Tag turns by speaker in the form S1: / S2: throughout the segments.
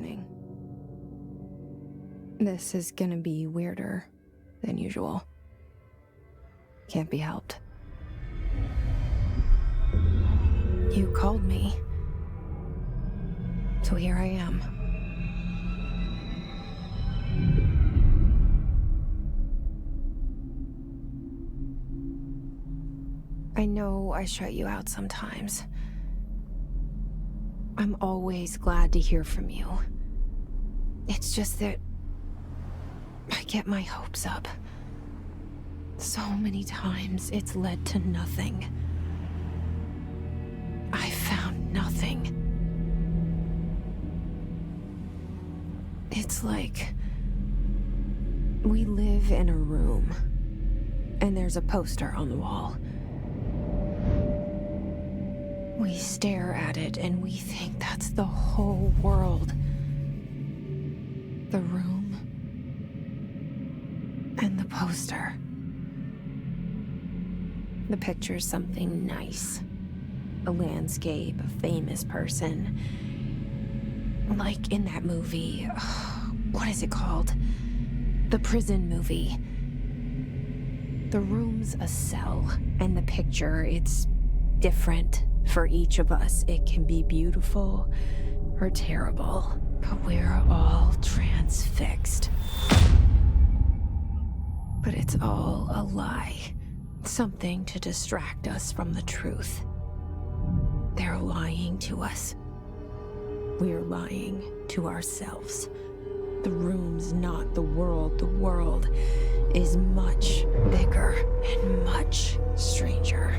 S1: warning. This is gonna be weirder than usual. Can't be helped. You called me. So here I am. I know I shut you out sometimes. I'm always glad to hear from you. It's just that I get my hopes up. So many times it's led to nothing. I found nothing. It's like we live in a room, and there's a poster on the wall. We stare at it and we think that's the whole world. The room and the poster. The picture's something nice. A landscape, a famous person. Like in that movie, what is it called? The prison movie. The room's a cell, and the picture, it's different for each of us. It can be beautiful or terrible, but we're all transfixed. But it's all a lie. Something to distract us from the truth. They're lying to us. We're lying to ourselves. The room's not the world. The world is much bigger and much stranger.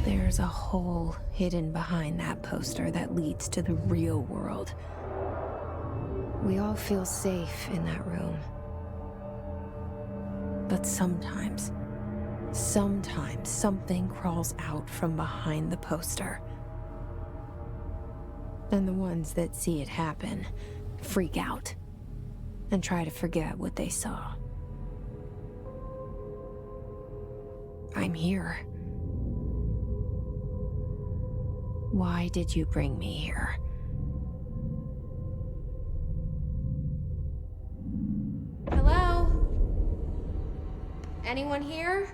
S1: There's a hole hidden behind that poster that leads to the real world. We all feel safe in that room. But sometimes something crawls out from behind the poster. And the ones that see it happen freak out and try to forget what they saw. I'm here. Why did you bring me here? Hello? Anyone here?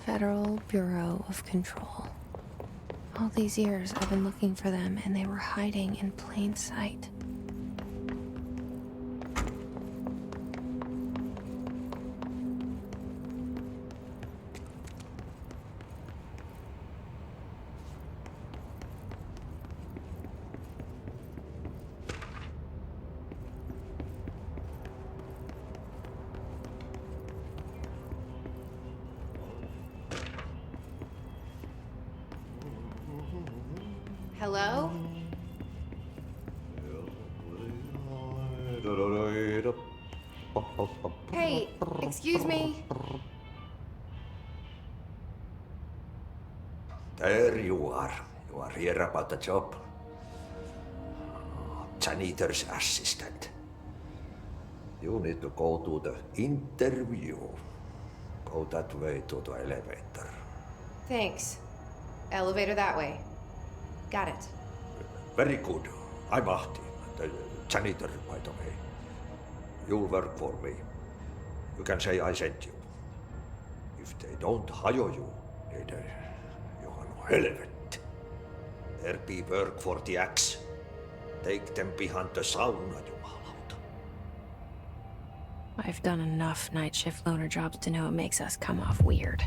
S1: Federal Bureau of Control. All these years I've been looking for them, and they were hiding in plain sight. Hello? Hey, excuse me?
S2: There you are. You are here about the job. Janitor's assistant. You need to go to the interview. Go that way to the elevator.
S1: Thanks. Elevator that way. Got it.
S2: Very good. I'm Ahti, the janitor, by the way. You'll work for me. You can say I sent you. If they don't hire you, then you are no helvet. There be work for the axe. Take them behind the sauna, jumalauta.
S1: I've done enough night shift loner jobs to know it makes us come off weird.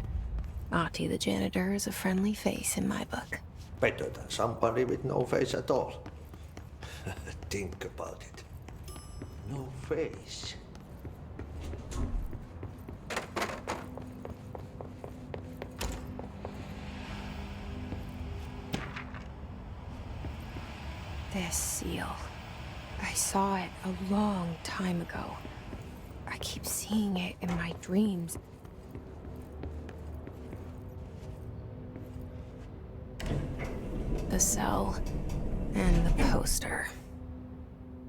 S1: Ahti the janitor is a friendly face in my book.
S2: Better than somebody with no face at all. Think about it. No face.
S1: This seal. I saw it a long time ago. I keep seeing it in my dreams. The cell and the poster.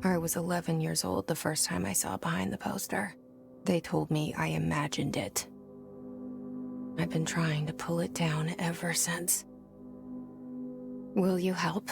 S1: I was 11 years old the first time I saw behind the poster. They told me I imagined it. I've been trying to pull it down ever since. Will you help?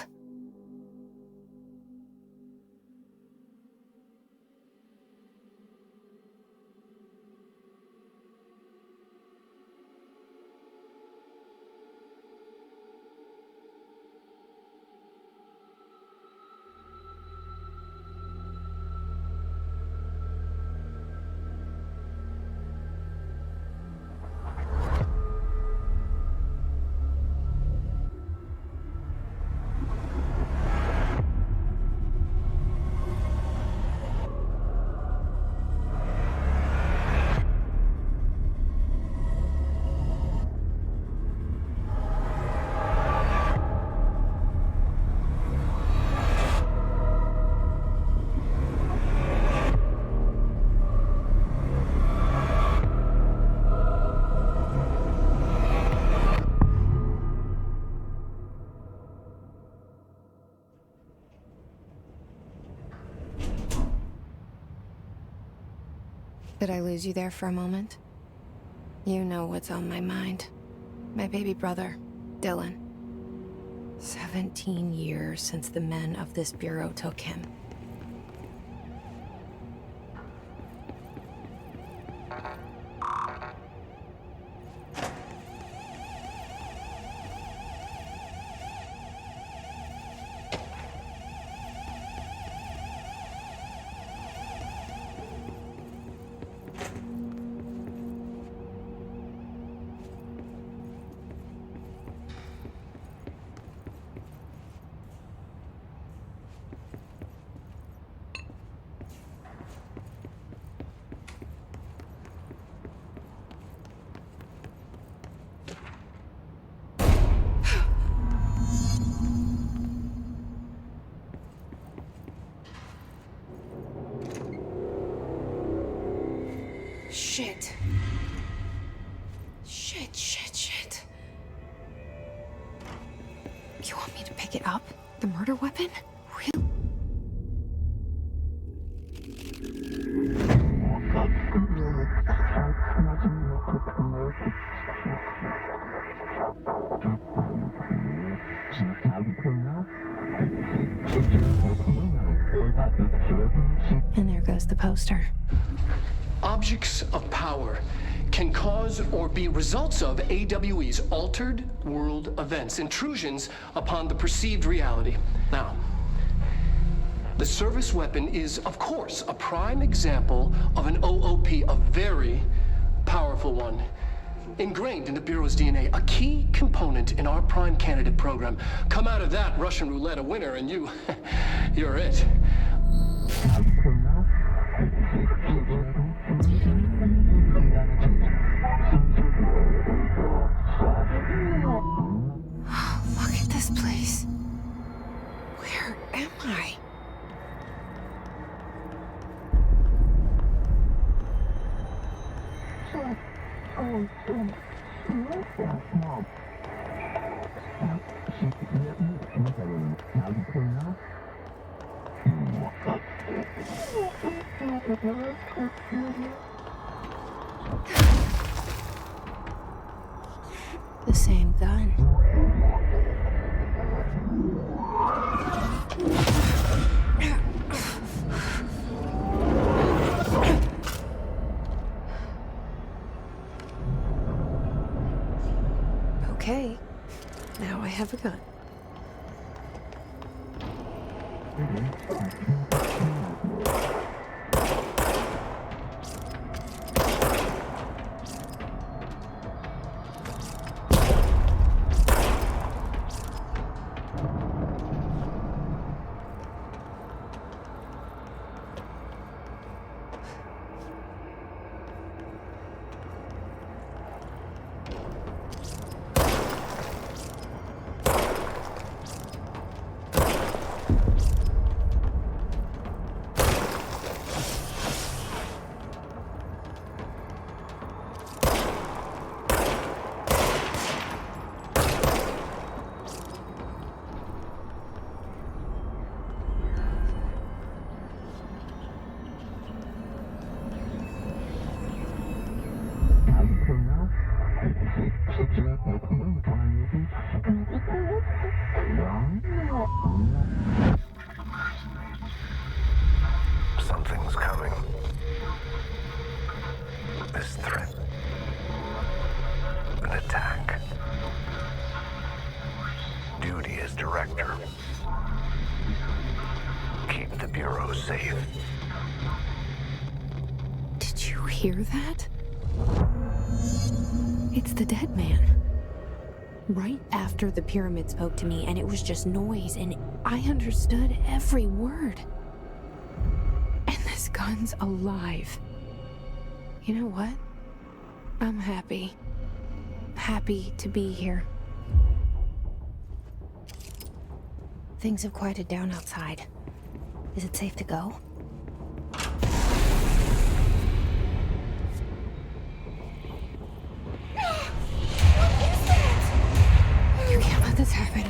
S1: Did I lose you there for a moment? You know what's on my mind. My baby brother, Dylan. 17 years since the men of this bureau took him. Shit. Shit. You want me to pick it up? The murder weapon? Really? And there goes the poster.
S3: Objects of power can cause or be results of AWE's altered world events, intrusions upon the perceived reality. Now, the service weapon is, of course, a prime example of an OOP, a very powerful one, ingrained in the Bureau's DNA, a key component in our prime candidate program. Come out of that Russian roulette a winner and you're it.
S1: Look at this place. Where am I? The same gun. Okay, now I have a gun.
S4: Something's coming. This threat. An attack. Duty as director. Keep the Bureau safe.
S1: Did you hear that? It's the dead man. Right after the pyramid spoke to me, and it was just noise, and I understood every word. And this gun's alive. You know what? I'm happy. Happy to be here. Things have quieted down outside. Is it safe to go? You can't let this happen.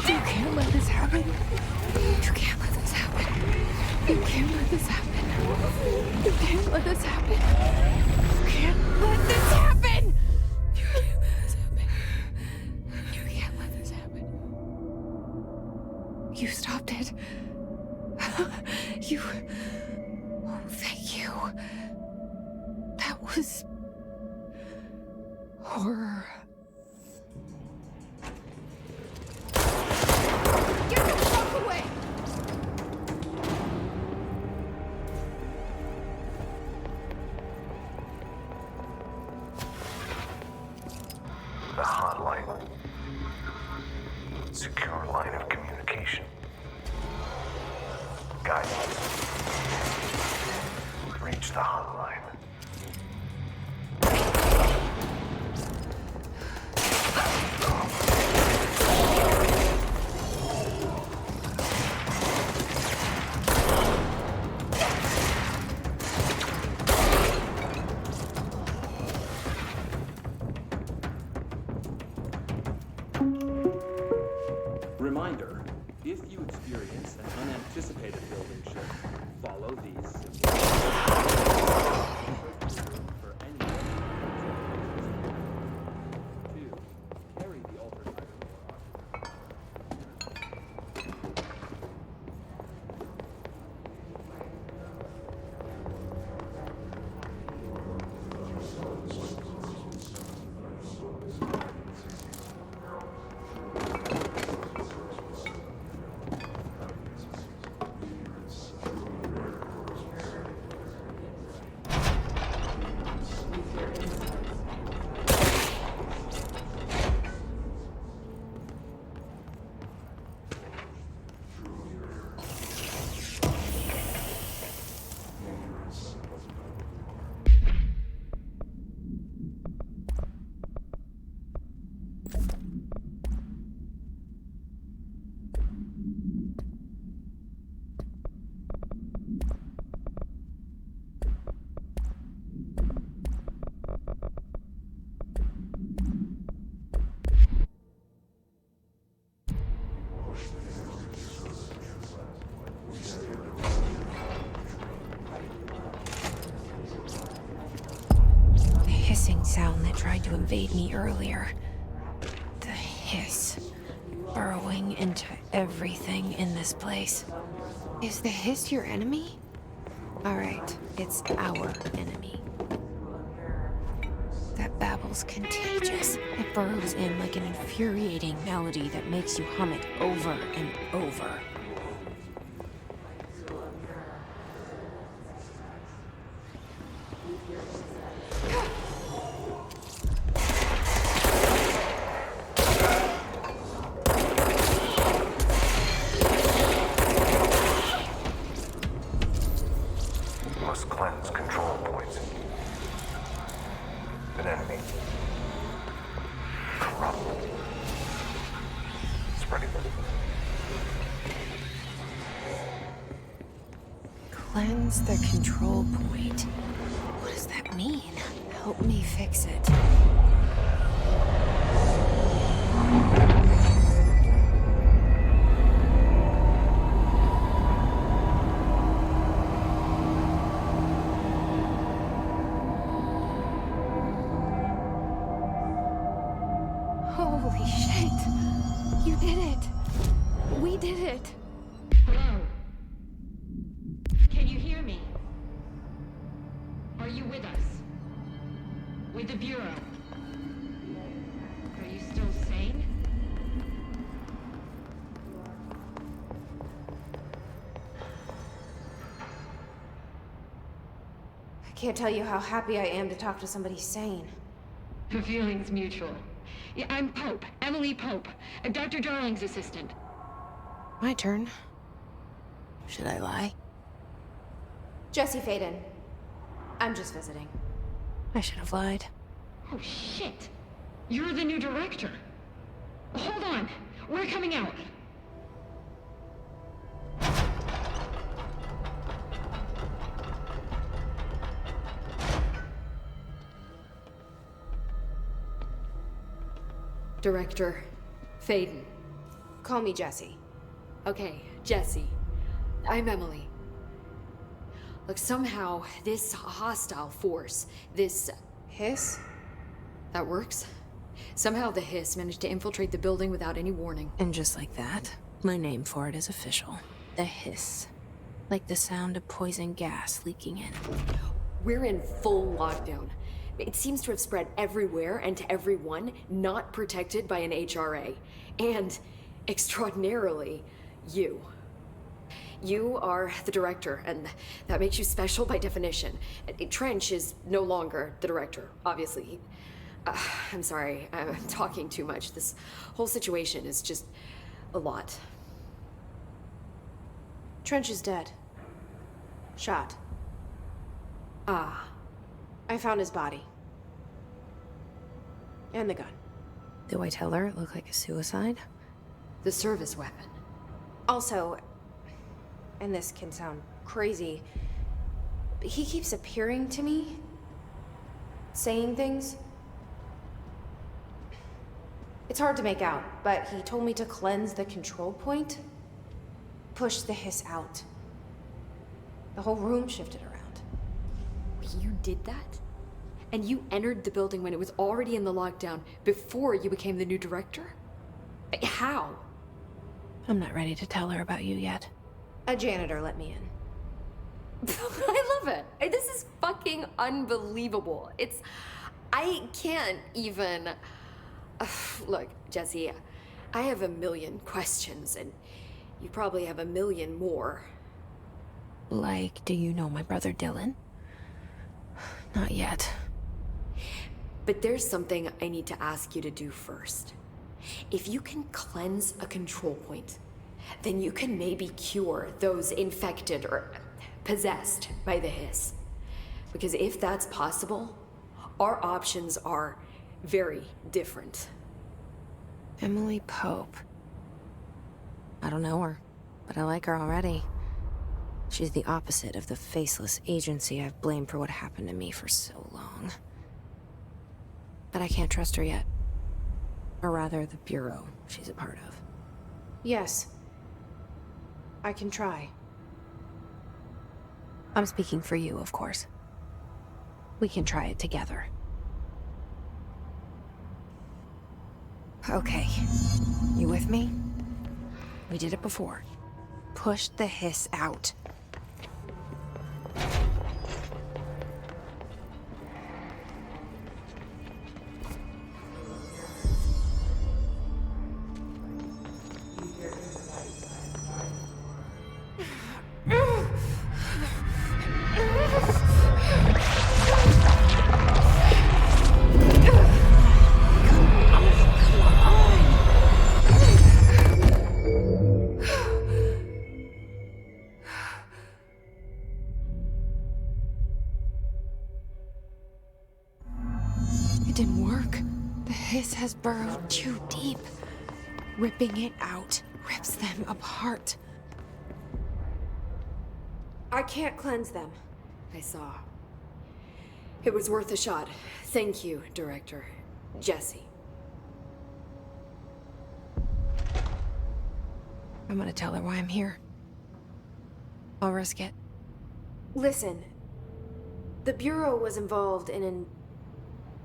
S1: You can't let this happen. You can't let this happen. You can't let this happen. You can't let this happen. You can't let this happen. You can't let this happen. You can't let this happen. You stopped it. You... Oh, thank you. That was... horror. Get the fuck away!
S4: The hotline. Secure line of communication. Guidance. Reach the hotline.
S5: Reminder, if you experience an unanticipated building shift, follow these simple for any 2. Carry the altered item or
S1: sound that tried to invade me earlier. The hiss, burrowing into everything in this place. Is the hiss your enemy? Alright, it's our enemy. That babble's contagious. It burrows in like an infuriating melody that makes you hum it over and over.
S4: Must cleanse control points. An enemy. Corrupt. Spreading.
S1: Cleanse the control point. What does that mean? Help me fix it. Holy shit! You did it! We did it!
S6: Hello? Can you hear me? Are you with us? With the Bureau? Are you still sane?
S1: I can't tell you how happy I am to talk to somebody sane.
S6: The feeling's mutual. Yeah, I'm Pope, Emily Pope, Dr. Darling's assistant.
S1: My turn. Should I lie? Jesse Faden. I'm just visiting. I should have lied.
S6: Oh, shit. You're the new director. Hold on. We're coming out.
S7: Director Faden.
S1: Call me Jesse.
S7: Okay, Jesse. I'm Emily. Look, somehow this hostile force, this...
S1: Hiss?
S7: that works? Somehow the Hiss managed to infiltrate the building without any warning.
S1: And just like that, my name for it is official. The Hiss. Like the sound of poison gas leaking in.
S7: We're in full lockdown. It seems to have spread everywhere and to everyone not protected by an HRA. And, extraordinarily, you. You are the director, and that makes you special by definition. Trench is no longer the director, obviously. I'm sorry, I'm talking too much. This whole situation is just a lot.
S1: Trench is dead. Shot.
S7: Ah.
S1: I found his body. And the gun. Do I tell her it looked like a suicide?
S7: The service weapon.
S1: Also, and this can sound crazy, but he keeps appearing to me, saying things. It's hard to make out, but he told me to cleanse the control point, push the Hiss out. The whole room shifted around.
S7: You did that? And you entered the building when it was already in the lockdown before you became the new director? How?
S1: I'm not ready to tell her about you yet. A janitor let me in.
S7: I love it. This is fucking unbelievable. I can't even... Look, Jesse, I have a million questions, and you probably have a million more.
S1: Like, do you know my brother Dylan? Not yet.
S7: But there's something I need to ask you to do first. If you can cleanse a control point, then you can maybe cure those infected or possessed by the Hiss. Because if that's possible, our options are very different.
S1: Emily Pope. I don't know her, but I like her already. She's the opposite of the faceless agency I've blamed for what happened to me for so long. But I can't trust her yet. Or rather, the Bureau she's a part of. Yes. I can try. I'm speaking for you, of course. We can try it together. Okay. You with me? We did it before. Push the Hiss out. It didn't work. The Hiss has burrowed too deep. Ripping it out rips them apart. I can't cleanse them.
S7: I saw. It was worth a shot. Thank you, Director. Jesse.
S1: I'm gonna tell her why I'm here. I'll risk it. Listen. The Bureau was involved in an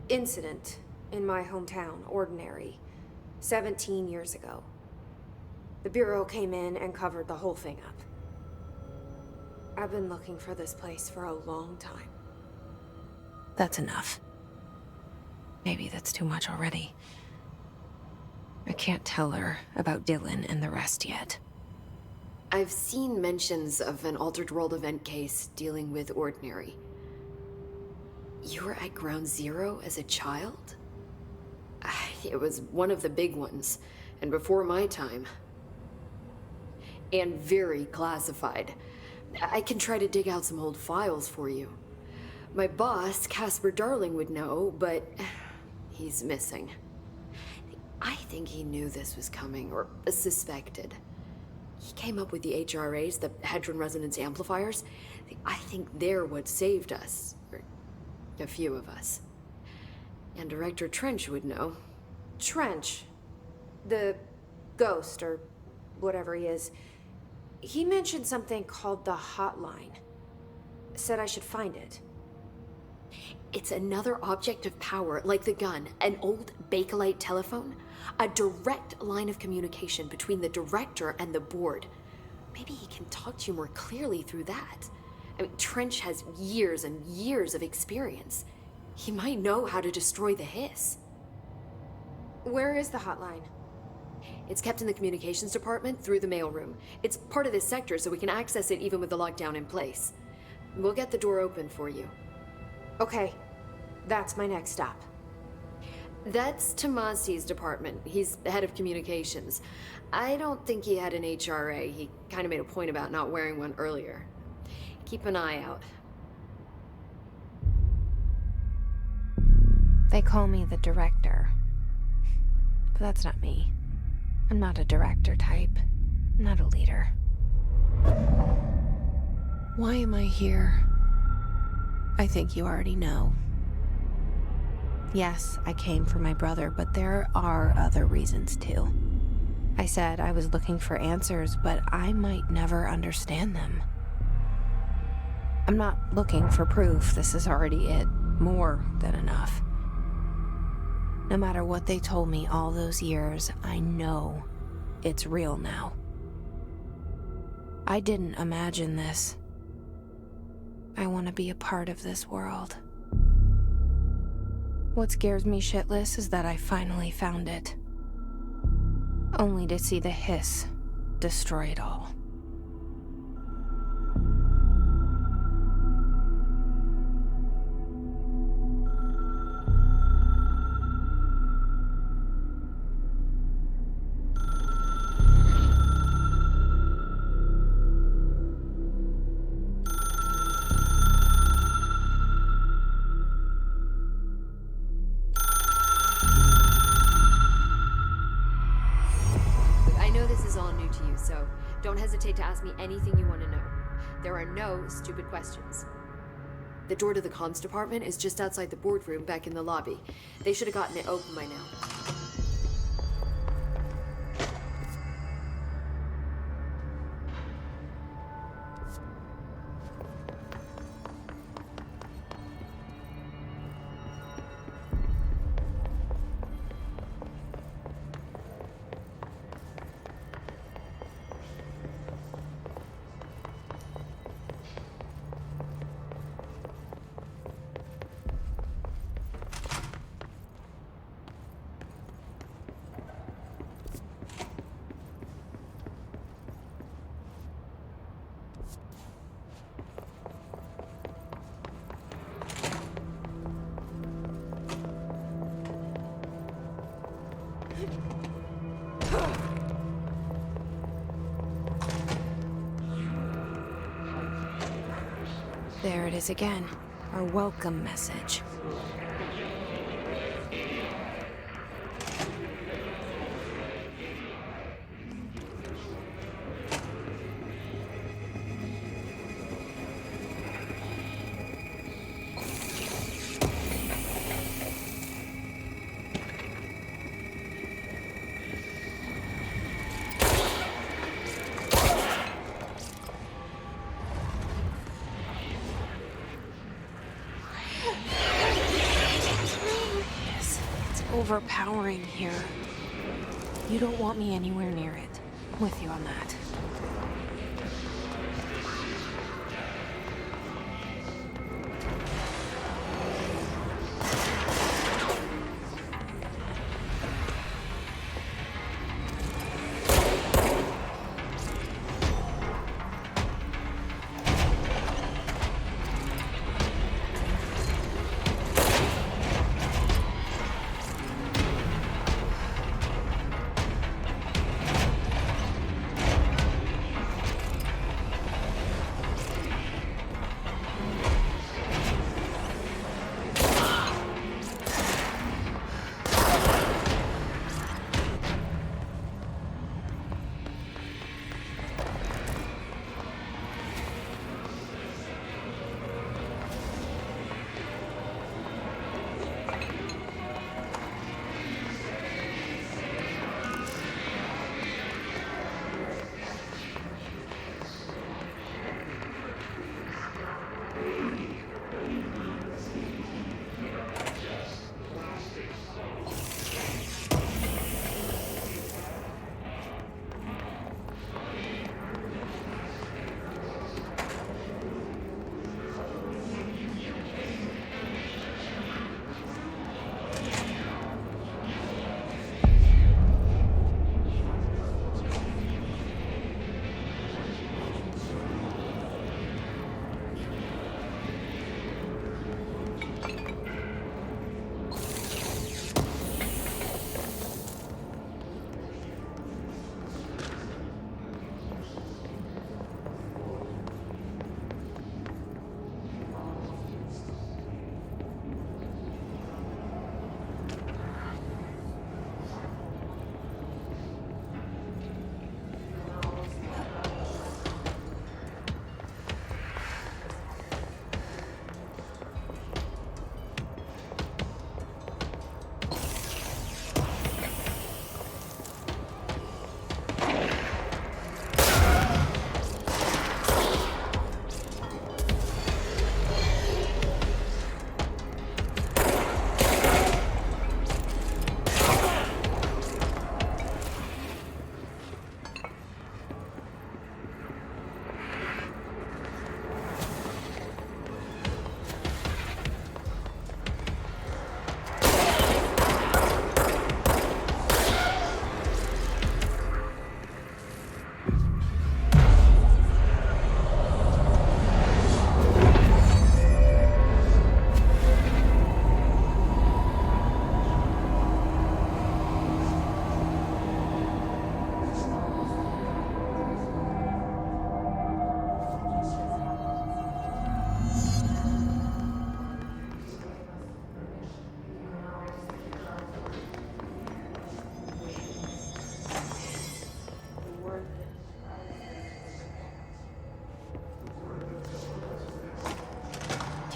S1: incident in my hometown, Ordinary, 17 years ago. The Bureau came in and covered the whole thing up. I've been looking for this place for a long time. That's enough. Maybe that's too much already. I can't tell her about Dylan and the rest yet.
S7: I've seen mentions of an Altered World event case dealing with Ordinary. You were at Ground Zero as a child? It was one of the big ones, and before my time. And very classified. I can try to dig out some old files for you. My boss, Casper Darling, would know, but he's missing. I think he knew this was coming, or suspected. He came up with the HRAs, the Hadron Resonance Amplifiers. I think they're what saved us. Or a few of us. And Director Trench would know.
S1: Trench, the ghost, or whatever he is, he mentioned something called the Hotline. Said I should find it.
S7: It's another object of power, like the gun, an old Bakelite telephone. A direct line of communication between the director and the board. Maybe he can talk to you more clearly through that. I mean, Trench has years and years of experience. He might know how to destroy the Hiss.
S1: Where is the Hotline?
S7: It's kept in the communications department through the mailroom. It's part of this sector, so we can access it even with the lockdown in place. We'll get the door open for you.
S1: Okay, that's my next stop.
S7: That's Tomasi's department. He's the head of communications. I don't think he had an HRA. He kind of made a point about not wearing one earlier. Keep an eye out.
S1: They call me the director. But that's not me. I'm not a director type. I'm not a leader. Why am I here? I think you already know. Yes, I came for my brother, but there are other reasons too. I said I was looking for answers, but I might never understand them. I'm not looking for proof. This is already it. More than enough. No matter what they told me all those years, I know it's real now. I didn't imagine this. I want to be a part of this world. What scares me shitless is that I finally found it. Only to see the Hiss destroy it all.
S7: So don't hesitate to ask me anything you want to know. There are no stupid questions. The door to the comms department is just outside the boardroom back in the lobby. They should have gotten it open by now. There it is again, our welcome message. Overpowering here. You don't want me anywhere near it.
S1: With you on that.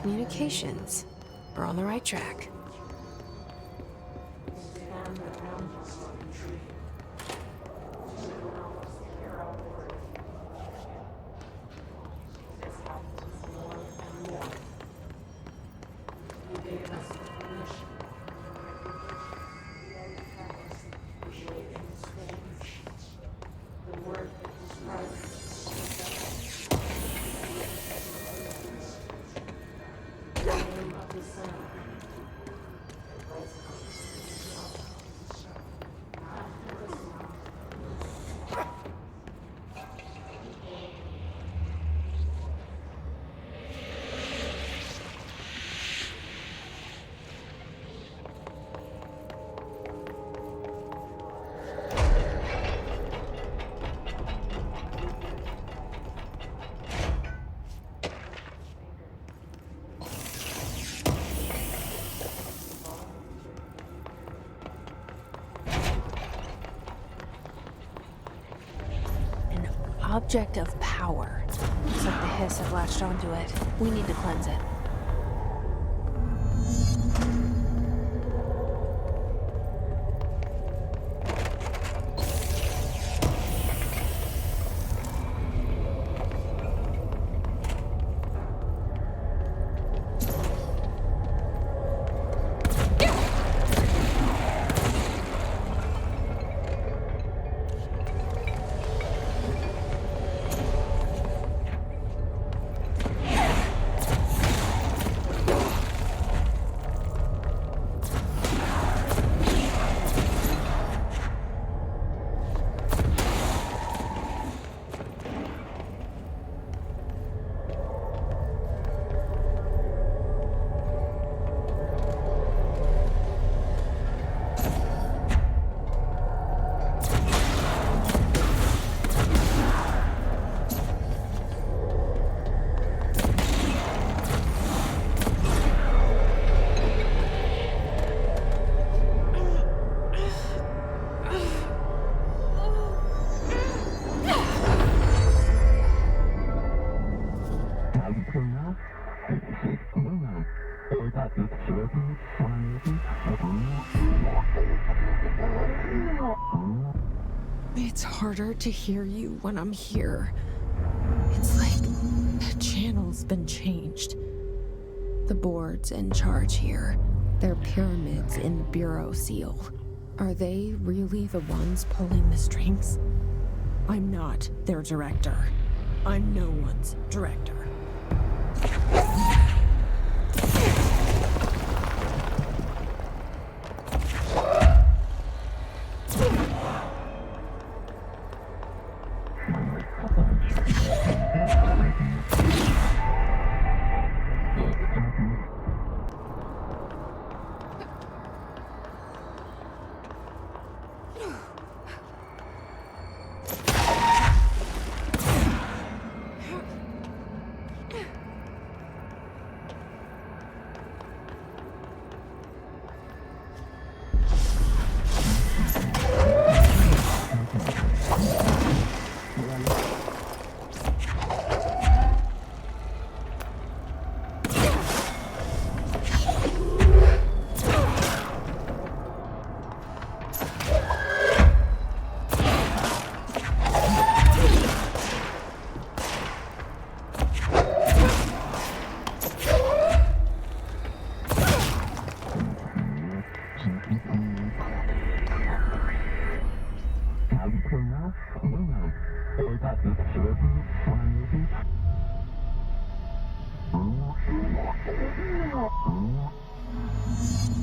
S1: Communications. We're on the right track. Object of power. Looks like the Hiss have latched onto it. We need to cleanse it. It's harder to hear you when I'm here. It's like the channel's been changed. The board's in charge here. They're pyramids in the Bureau seal. Are they really the ones pulling the strings? I'm not their director. I'm no one's director.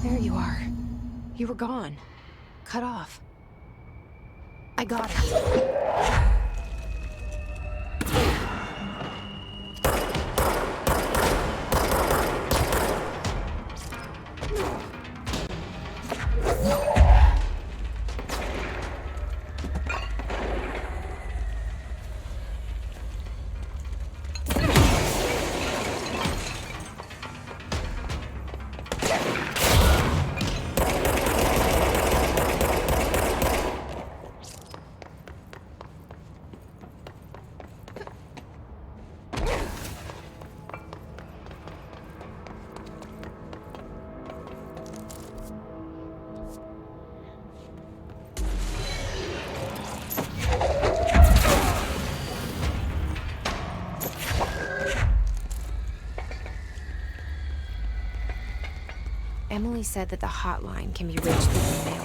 S1: There you are. You were gone. Cut off. I got it. Emily said that the hotline can be reached through the mail.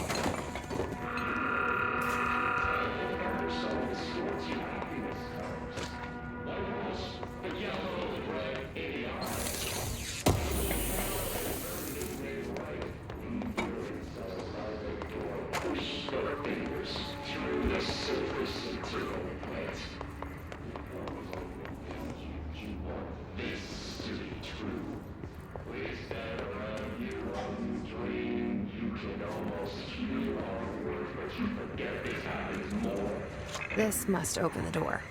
S1: This must open the door.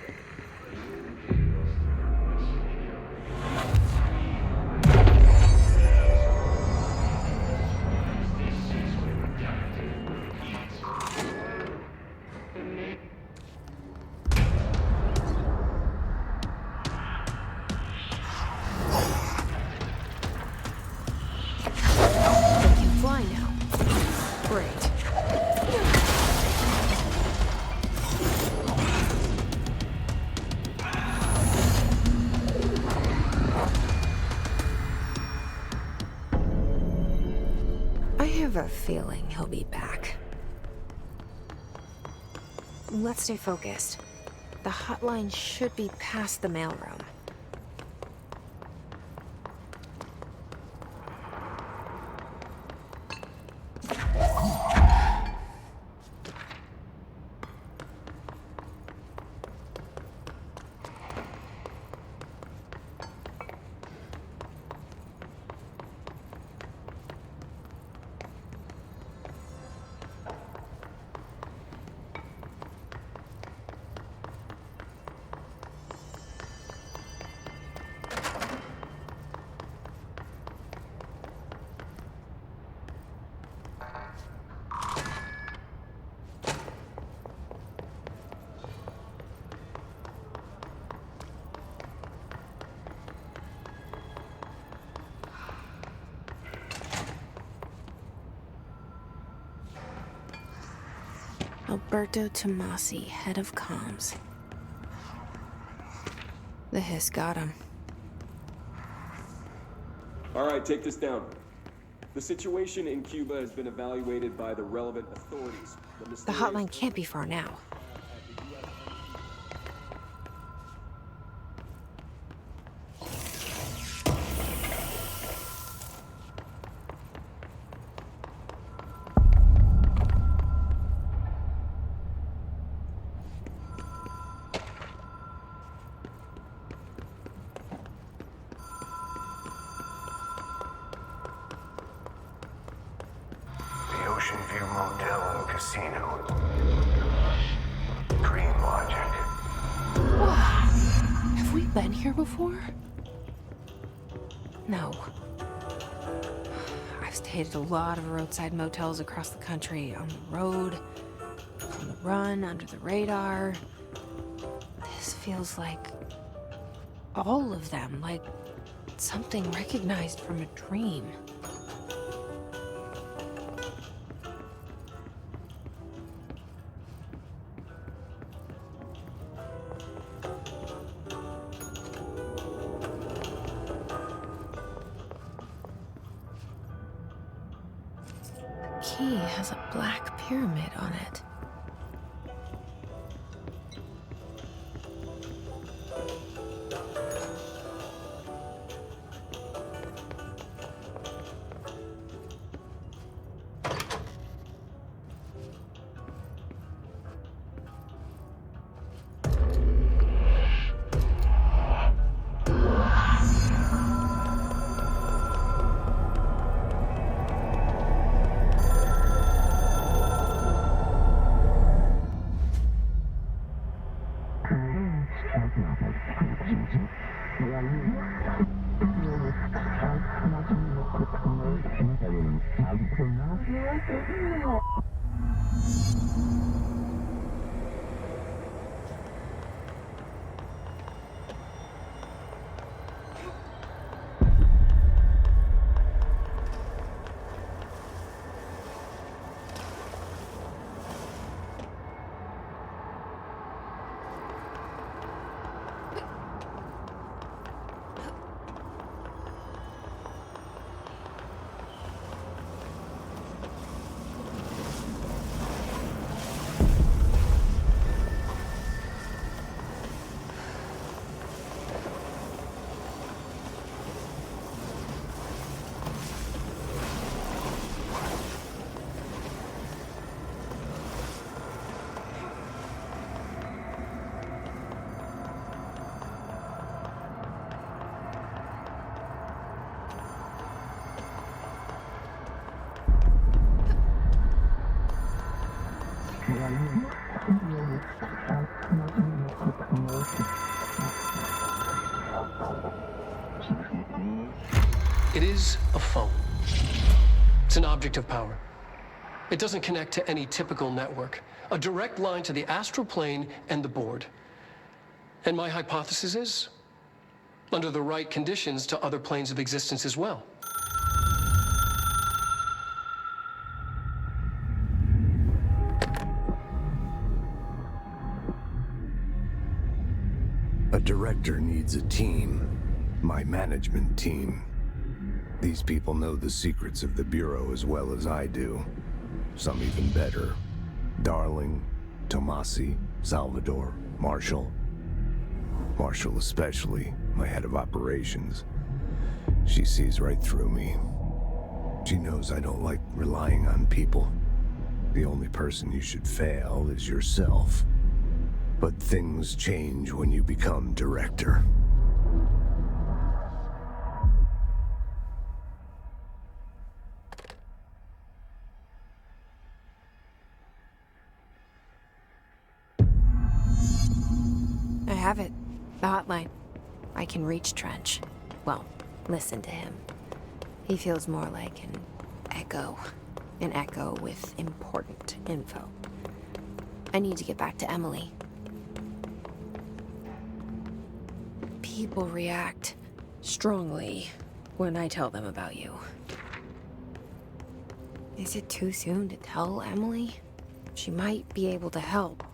S1: They can fly now. Great. I have a feeling he'll be back. Let's stay focused. The hotline should be past the mailroom. Alberto Tomasi, head of comms. The hiss got him.
S5: All right, take this down. The situation in Cuba has been evaluated by the relevant authorities.
S1: The hotline can't be far now.
S4: The Ocean View Motel and Casino. Dream Logic.
S1: Have we been here before? No. I've stayed at a lot of roadside motels across the country, on the road, on the run, under the radar. This feels like all of them, like something recognized from a dream. The key has a black pyramid on it.
S3: It is a phone. It's an object of power. It doesn't connect to any typical network. A direct line to the astral plane and the board. And my hypothesis is, under the right conditions, to other planes of existence as well.
S8: A director needs a team. My management team. These people know the secrets of the Bureau as well as I do. Some even better. Darling, Tomasi, Salvador, Marshall. Marshall especially, my head of operations. She sees right through me. She knows I don't like relying on people. The only person you should fail is yourself. But things change when you become director.
S1: I have it. The hotline. I can reach Trench. Well, listen to him. He feels more like an echo. An echo with important info. I need to get back to Emily. People react strongly when I tell them about you. Is it too soon to tell Emily? She might be able to help.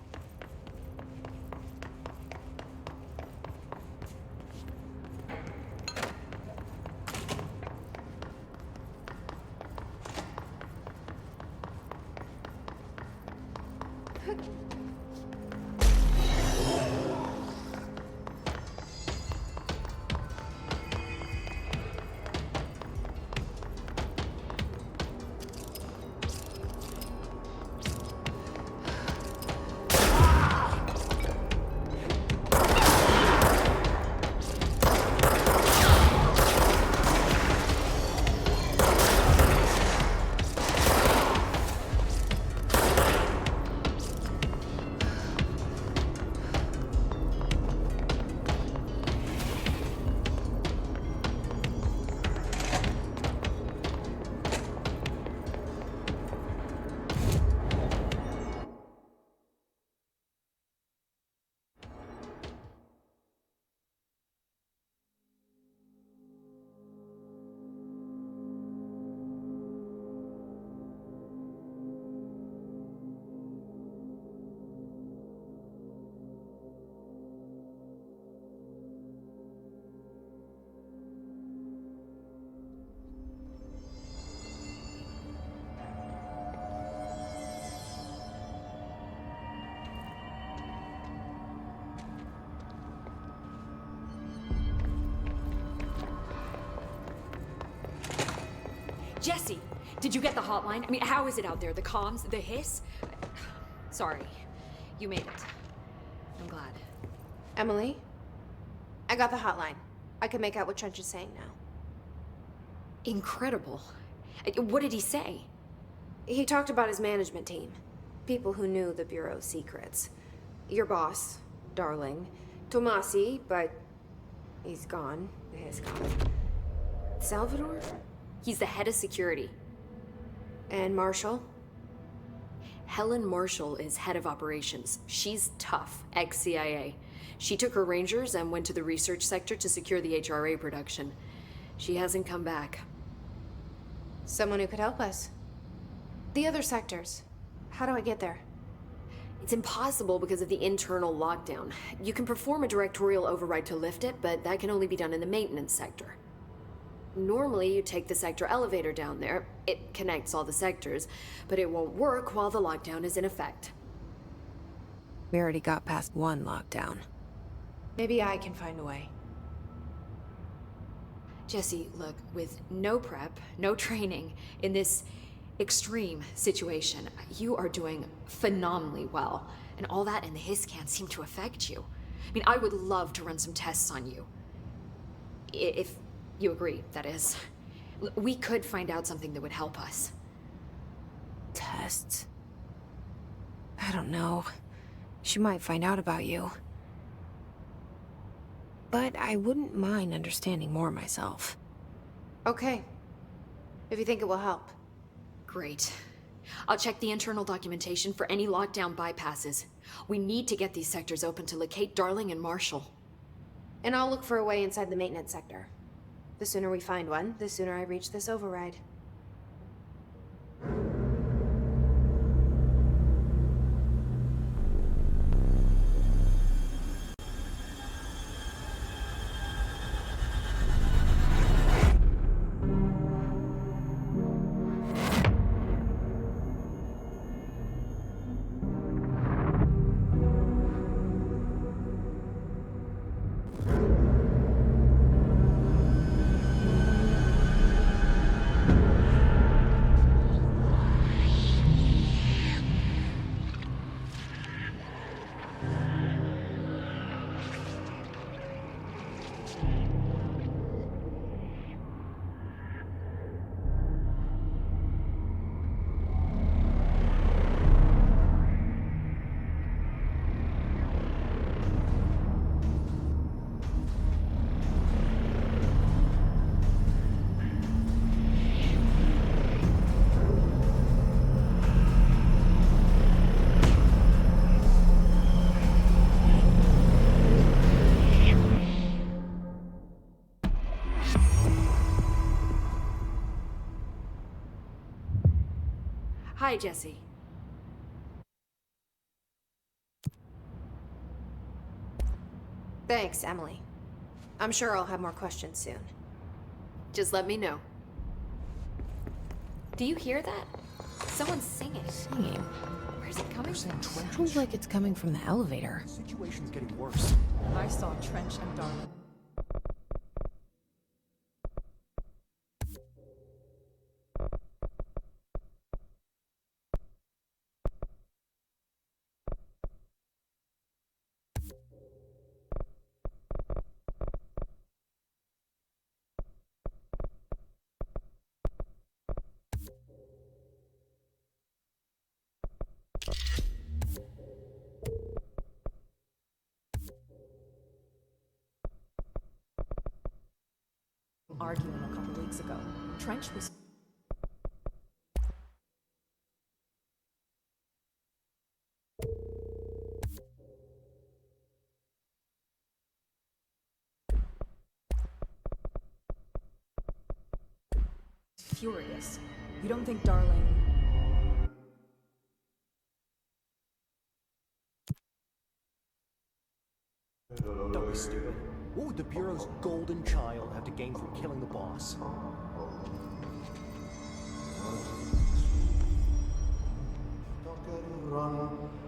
S7: Jesse, did you get the hotline? I mean, how is it out there? The comms, the hiss? Sorry, you made it. I'm glad.
S1: Emily? I got the hotline. I can make out what Trench is saying now.
S7: Incredible. What did he say?
S1: He talked about his management team. People who knew the Bureau's secrets. Your boss, Darling. Tomasi, but he's gone. He's gone. Salvador?
S7: He's the head of security.
S1: And Marshall?
S7: Helen Marshall is head of operations. She's tough, ex-CIA. She took her Rangers and went to the research sector to secure the HRA production. She hasn't come back.
S1: Someone who could help us. The other sectors. How do I get there?
S7: It's impossible because of the internal lockdown. You can perform a directorial override to lift it, but that can only be done in the maintenance sector. Normally, you take the sector elevator down there. It connects all the sectors, but it won't work while the lockdown is in effect.
S1: We already got past one lockdown. Maybe I can find a way.
S7: Jesse, look, with no prep, no training, in this extreme situation, you are doing phenomenally well. And all that and the hiss can't seem to affect you. I mean, I would love to run some tests on you. If you agree, that is. We could find out something that would help us.
S1: Tests? I don't know. She might find out about you. But I wouldn't mind understanding more myself. Okay. If you think it will help.
S7: Great. I'll check the internal documentation for any lockdown bypasses. We need to get these sectors open to locate Darling and Marshall.
S1: And I'll look for a way inside the maintenance sector. The sooner we find one, the sooner I reach this override.
S7: Hi, Jesse.
S1: Thanks, Emily. I'm sure I'll have more questions soon.
S7: Just let me know. Do you hear that? Someone's singing.
S1: Singing?
S7: Where's it coming from?
S1: Sounds like it's coming from the elevator.
S9: Situation's getting worse.
S10: I saw Trench and Darling. Arguing a couple weeks ago. Trench was furious. You don't think Darling...
S9: Don't be stupid. What would the Bureau's golden child have to gain from killing the boss?
S11: Run.